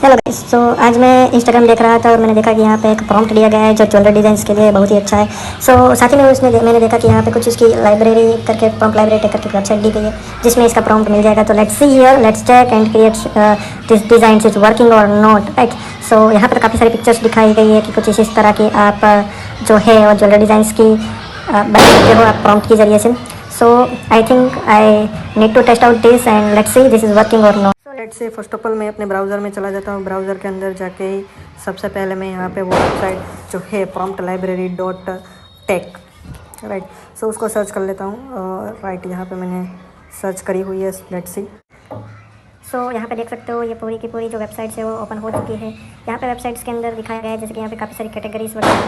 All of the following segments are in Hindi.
Hello guys. सो आज मैं इंस्टाग्राम देख रहा था और मैंने देखा कि यहाँ पे एक प्रॉम्प्ट दिया गया है जो ज्वेलरी डिज़ाइंस के लिए बहुत ही अच्छा है। साथ ही में मैंने देखा कि यहाँ पे कुछ इसकी लाइब्रेरी करके प्रॉम्प्ट लाइब्रेरी करके वेबसाइट दी गई है जिसमें इसका प्रॉम्प्ट मिल जाएगा। तो let's see here, let's check and create this designs is working और नॉट, राइट। सो यहाँ पर काफ़ी सारी पिक्चर्स दिखाई गई है कि कुछ इस तरह की आप जो है और ज्वेलरी डिज़ाइंस की बना सकते हो आप प्रॉम्प्ट के जरिए से। So I think I need to test out this and let's see this is working और not. Let's say first of all मैं अपने ब्राउज़र में चला जाता हूँ। ब्राउज़र के अंदर जाके ही सबसे पहले मैं यहाँ पे वो वेबसाइट जो है promptlibrary.tech, राइट। सो उसको सर्च कर लेता हूँ। राइट, यहाँ पे मैंने सर्च करी हुई है। Let's see. यहाँ पे देख सकते हो ये पूरी की पूरी जो वेबसाइट है वो ओपन हो चुकी है। यहाँ पे वेबसाइट्स के अंदर दिखाया गया है जैसे कि यहाँ पे काफ़ी सारी कैटेगरीज वगैरह,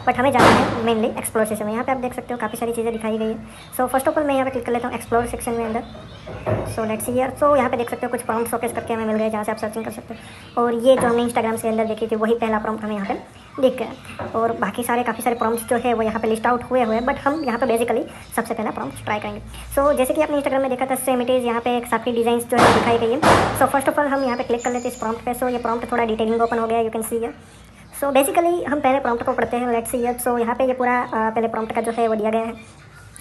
बट हमें जाना है मेनली एक्सप्लोर सेक्शन में। यहाँ पे आप देख सकते हो काफ़ी सारी चीज़ें दिखाई गई है। फर्स्ट ऑफ ऑल मैं यहाँ पे क्लिक कर लेता हूँ एक्सप्लोर सेक्शन में अंदर। Let's see here. यहाँ पे देख सकते हो कुछ प्रॉम्प्ट शोकेस करके हमें मिल गए जहाँ से आप सर्चिंग कर सकते हो। और ये जो हमने इंस्टाग्राम के अंदर देखी थी वही पहला प्रॉम्प्ट हमें यहाँ पे दिख गया। और बाकी सारे काफ़ी सारे प्रॉम्प्ट्स जो है वो यहाँ पे लिस्ट आउट हुए हैं, बट हम यहाँ पे बेसिकली सबसे पहला प्रॉम्प्ट ट्राई करेंगे। जैसे कि आपने इंस्टाग्राम में देखा था सेम इट इज़ यहाँ पे एक सारी डिज़ाइंस जो है दिखाई गई है। फर्स्ट ऑफ ऑल हम यहाँ पे क्लिक कर लेते हैं इस प्रॉम्प्ट पे। ये प्रॉम्प्ट थोड़ा डिटेलिंग ओपन हो गया, you can see here. Basically हम पहले प्रॉम्प्ट को पढ़ते हैं। Let's see here. यहाँ पे ये पूरा पहले प्रॉम्प्ट का जो है वो दिया गया है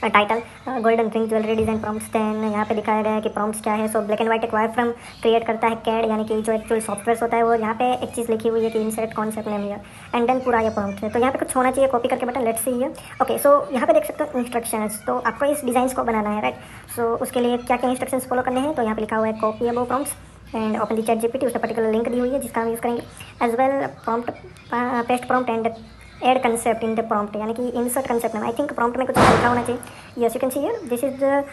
title golden ring jewellery design prompts. Then यहाँ पे दिखाया गया है कि प्रॉम्प्ट्स क्या है। ब्लैक एंड वाइट एक वायर फ्रेम क्रिएट करता है कैड, यानी कि जो एक्चुअल सॉफ्टवेयर होता है वो। यहाँ पे एक चीज़ लिखी हुई है कि insert concept name here and then पूरा ये प्रॉम्प्ट है। तो यहाँ पे कुछ होना चाहिए कॉपी करके button. Let's see here. Okay, यहाँ पे देख सकते हो इंस्ट्रक्शंस। तो आपको इस डिज़ाइन को बनाना है, राइट। उसके लिए क्या क्या इंस्ट्रक्शंस फॉलो करने हैं। तो यहाँ पे लिखा हुआ है copy above prompts and open the ChatGPT। उसमें पर्टिकुलर लिंक दी हुई है जिसका हम यूज़ करेंगे। As well prompt paste prompt and add concept in the prompt, यानी कि इंसर्ट कंसेप्ट नाम। आई थिंक प्रॉम्प्ट में कुछ लिखा होना चाहिए। Yes, you can see here this is the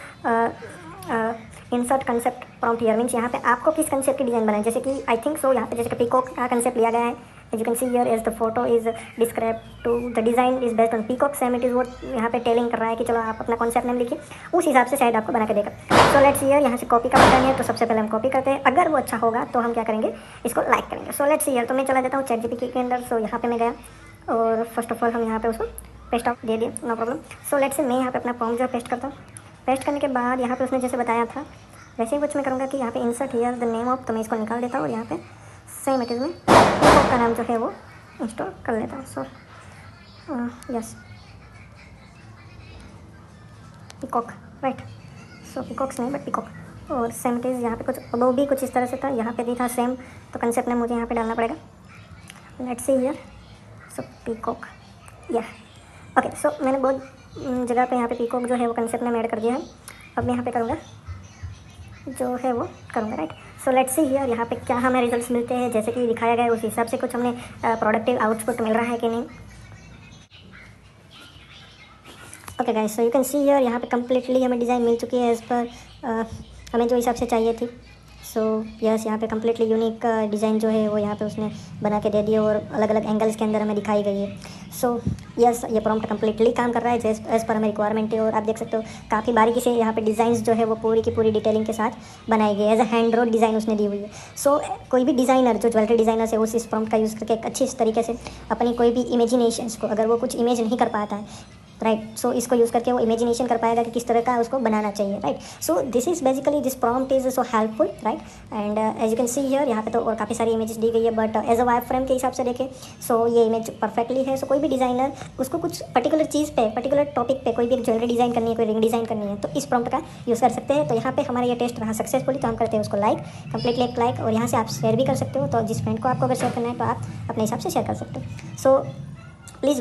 insert concept prompt here. Means यहाँ पे आपको किस कंसेप्ट की डिज़ाइन बनाए, जैसे कि आई थिंक यहाँ पे जैसे कि पीकॉक का कंसेप्ट लिया गया है। As you can see here as the photo is describe to the design is based on peacock. Same it is वो यहाँ पे टेलिंग कर रहा है कि चलो आप अपना कॉन्सेप्ट नेम लिखिए, उस हिसाब से शायद आपको बना के देगा। Let's hear. यहाँ से कॉपी का बटन है, तो सबसे पहले हम कॉपी करते हैं। अगर वो अच्छा होगा तो हम क्या करेंगे, इसको लाइक करेंगे। Let's hear. तो मैं चला जाता हूँ ChatGPT के अंदर। यहाँ पे मैं गया और फर्स्ट ऑफ ऑल हम यहाँ पे उसको पेस्ट आउट दे दिए, नो प्रॉब्लम। लेट्स से मैं यहाँ पे अपना प्रॉम्प्ट जो पेस्ट करता हूँ। पेस्ट करने के बाद यहाँ पे उसने जैसे बताया था वैसे ही कुछ मैं करूँगा कि यहाँ पे insert here the name of, तो मैं इसको निकाल देता हूँ और यहाँ पे सेम इट इज़ में पीकॉक का नाम जो है वो इंस्टॉल कर लेता हूँ। Yes, peacock, right. पीकॉक्स नहीं बट पीकॉक। और सेम इट इज़ यहाँ पे कुछ अबव भी कुछ इस तरह से था, यहाँ पे भी था सेम। तो कंसेप्ट नेम मुझे यहाँ पे डालना पड़ेगा। Let's see here. पीकॉक, या ओके। मैंने बहुत जगह पे यहाँ पे पीकॉक जो है वो कंसेप्ट में ऐड कर दिया है। अब मैं यहाँ पे करूँगा जो है वो करूँगा, राइट। Let's see here. यहाँ पे क्या हमें रिजल्ट्स मिलते हैं जैसे कि दिखाया गया है उस हिसाब से कुछ हमें प्रोडक्टिव आउटपुट मिल रहा है कि नहीं। Okay guys, you can see here. यहाँ पे कम्प्लीटली हमें डिज़ाइन मिल चुकी है एज़ पर हमें जो हिसाब से चाहिए थी। यस, यहाँ पे कम्प्लीटली यूनिक डिज़ाइन जो है वो यहाँ पे उसने बना के दे दिया और अलग अलग एंगल्स के अंदर हमें दिखाई गई है। यस, ये प्रॉम्प्ट कम्प्लीटली काम कर रहा है एज़ पर हमें रिक्वायरमेंट है। और आप देख सकते हो काफ़ी बारीकी से यहाँ पे डिज़ाइंस जो है वो पूरी की पूरी डिटेलिंग के साथ बनाई गई है। As a hand road design उसने दी हुई है। कोई भी डिज़ाइनर जो ज्वेलरी डिज़ाइनर है उस प्रॉम्प्ट का यूज़ करके एक अच्छी तरीके से अपनी कोई भी इमेजिनेशंस को, अगर वो कुछ इमेज नहीं कर पाता है, राइट, इसको यूज़ करके वो इमेजिनेशन कर पाएगा कि किस तरह का उसको बनाना चाहिए, right. This is basically this prompt is so helpful, right. And as you can see here, यहाँ पे तो और काफ़ी सारी इमेजेस दी गई है, but as a wire frame के हिसाब से देखें ये इमेज परफेक्टली है। कोई भी डिज़ाइनर उसको कुछ पर्टिकुलर चीज़ पे, पर्टिकुलर टॉपिक पे कोई भी ज्वेलरी डिज़ाइन करनी है, कोई रिंग डिज़ाइन करनी है, तो इस प्रॉम्प्ट का यूज़ कर सकते हैं। तो यहाँ पे हमारा ये टेस्ट रहा सक्सेसफुली, तो हम करते हैं उसको लाइक, कंप्लीटली एक लाइक। और यहाँ से आप शेयर भी कर सकते हो, तो जिस फ्रेंड को आपको अगर शेयर करना है तो आप अपने हिसाब से शेयर कर सकते हो। प्लीज़